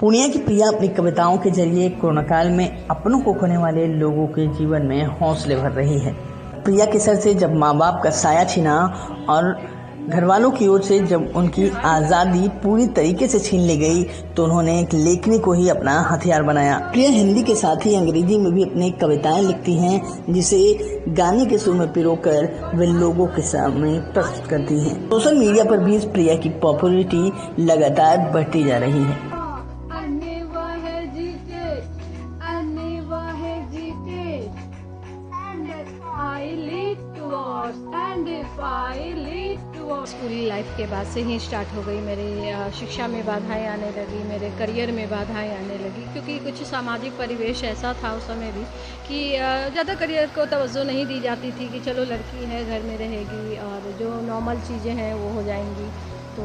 पूर्णिया की प्रिया अपनी कविताओं के जरिए कोरोना काल में अपनों को खोने वाले लोगों के जीवन में हौसले भर रही है। प्रिया के सर से जब माँ बाप का साया छिना और घर वालों की ओर से जब उनकी आज़ादी पूरी तरीके से छीन ली गई, तो उन्होंने एक लेखनी को ही अपना हथियार बनाया। प्रिया हिंदी के साथ ही अंग्रेजी में भी अपनी कविताएं लिखती हैं, जिसे गाने के सुर में पिरोकर वे लोगों के सामने प्रस्तुत करती हैं। सोशल मीडिया पर भी प्रिया की पॉपुलैरिटी लगातार बढ़ती जा रही है। स्कूली लाइफ के बाद से ही स्टार्ट हो गई। मेरी शिक्षा में बाधाएं आने लगी, मेरे करियर में बाधाएं आने लगी, क्योंकि कुछ सामाजिक परिवेश ऐसा था उस समय भी कि ज़्यादा करियर को तवज्जो नहीं दी जाती थी कि चलो लड़की है घर में रहेगी और जो नॉर्मल चीज़ें हैं वो हो जाएंगी, तो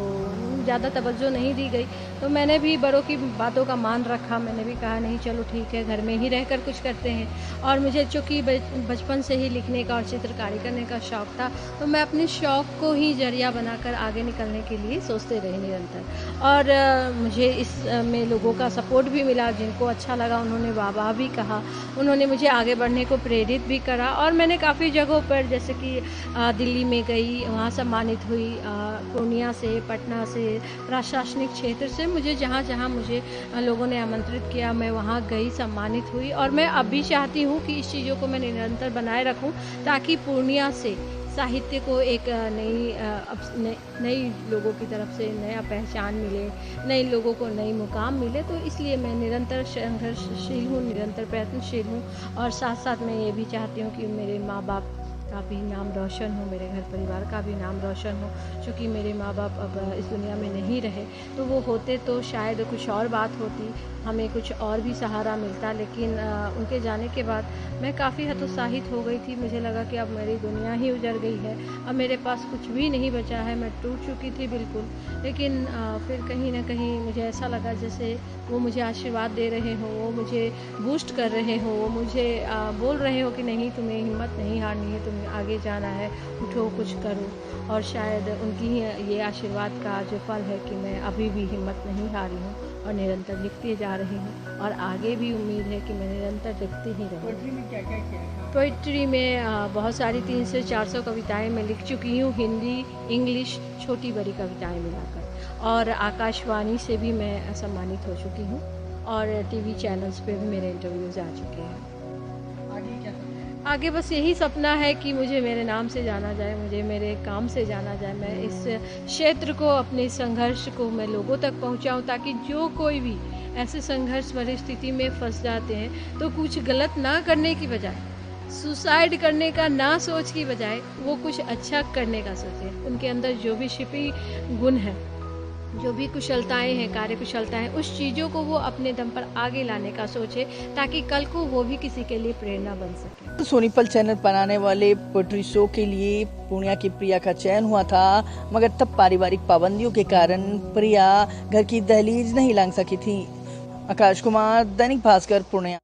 ज़्यादा तवज्जो नहीं दी गई। तो मैंने भी बड़ों की बातों का मान रखा, मैंने भी कहा नहीं चलो ठीक है घर में ही रहकर कुछ करते हैं। और मुझे चूँकि बचपन से ही लिखने का और चित्रकारी करने का शौक़ था, तो मैं अपने शौक़ को ही जरिया बनाकर आगे निकलने के लिए सोचते रही निरंतर। और मुझे इसमें लोगों का सपोर्ट भी मिला, जिनको अच्छा लगा उन्होंने वाह भी कहा, उन्होंने मुझे आगे बढ़ने को प्रेरित भी करा। और मैंने काफ़ी जगहों पर जैसे कि दिल्ली में गई, वहाँ सम्मानित हुई, पूर्णिया से, पटना से, प्रशासनिक क्षेत्र से मुझे जहाँ मुझे लोगों ने आमंत्रित किया मैं वहाँ गई, सम्मानित हुई। और मैं अब भी चाहती हूँ कि इस चीज़ों को मैं निरंतर बनाए रखूँ, ताकि पूर्णिया से साहित्य को एक नई लोगों की तरफ से नया पहचान मिले, नए लोगों को नई मुकाम मिले। तो इसलिए मैं निरंतर संघर्षशील हूँ, निरंतर प्रयत्नशील हूँ। और साथ साथ मैं ये भी चाहती हूँ कि मेरे माँ बाप का भी नाम रोशन हो, मेरे घर परिवार का भी नाम रोशन हो। क्योंकि मेरे माँ बाप अब इस दुनिया में नहीं रहे, तो वो होते तो शायद कुछ और बात होती, हमें कुछ और भी सहारा मिलता। लेकिन उनके जाने के बाद मैं काफ़ी हतोत्साहित हो गई थी। मुझे लगा कि अब मेरी दुनिया ही उजड़ गई है, अब मेरे पास कुछ भी नहीं बचा है, मैं टूट चुकी थी बिल्कुल। लेकिन फिर कहीं ना कहीं मुझे ऐसा लगा जैसे वो मुझे आशीर्वाद दे रहे हो, वो मुझे बूस्ट कर रहे हो, वो मुझे बोल रहे हो कि नहीं तुम्हें हिम्मत नहीं हारनी है, तुम्हें आगे जाना है, उठो कुछ करो। और शायद उनकी ही ये आशीर्वाद का जो फल है कि मैं अभी भी हिम्मत नहीं हारी हूँ और निरंतर लिखती जा रही हूँ। और आगे भी उम्मीद है कि मैं निरंतर लिखती ही रहूँ। पोइट्री में क्या क्या किया है? पोइट्री में बहुत सारी 300 से 400 कविताएं मैं लिख चुकी हूँ, हिंदी, इंग्लिश, छोटी बड़ी कविताएं मिलाकर। और आकाशवाणी से भी मैं सम्मानित हो चुकी हूँ और टीवी चैनल्स पे भी मेरे इंटरव्यूज़ आ चुके हैं। आगे क्या? आगे बस यही सपना है कि मुझे मेरे नाम से जाना जाए, मुझे मेरे काम से जाना जाए, मैं इस क्षेत्र को, अपने संघर्ष को मैं लोगों तक पहुंचाऊं, ताकि जो कोई भी ऐसे संघर्ष भरी स्थिति में फंस जाते हैं तो कुछ गलत ना करने की बजाय, सुसाइड करने का ना सोच की बजाय वो कुछ अच्छा करने का सोचें। उनके अंदर जो भी छिपी गुण है, जो भी कुशलताएं हैं, कार्य कुशलताएं, उस चीज़ों को वो अपने दम पर आगे लाने का सोचे, ताकि कल को वो भी किसी के लिए प्रेरणा बन सके। सोनीपल चैनल बनाने वाले पोएट्री शो के लिए पूर्णिया की प्रिया का चयन हुआ था, मगर तब पारिवारिक पाबंदियों के कारण प्रिया घर की दहलीज नहीं लांघ सकी थी। आकाश कुमार, दैनिक भास्कर, पूर्णिया।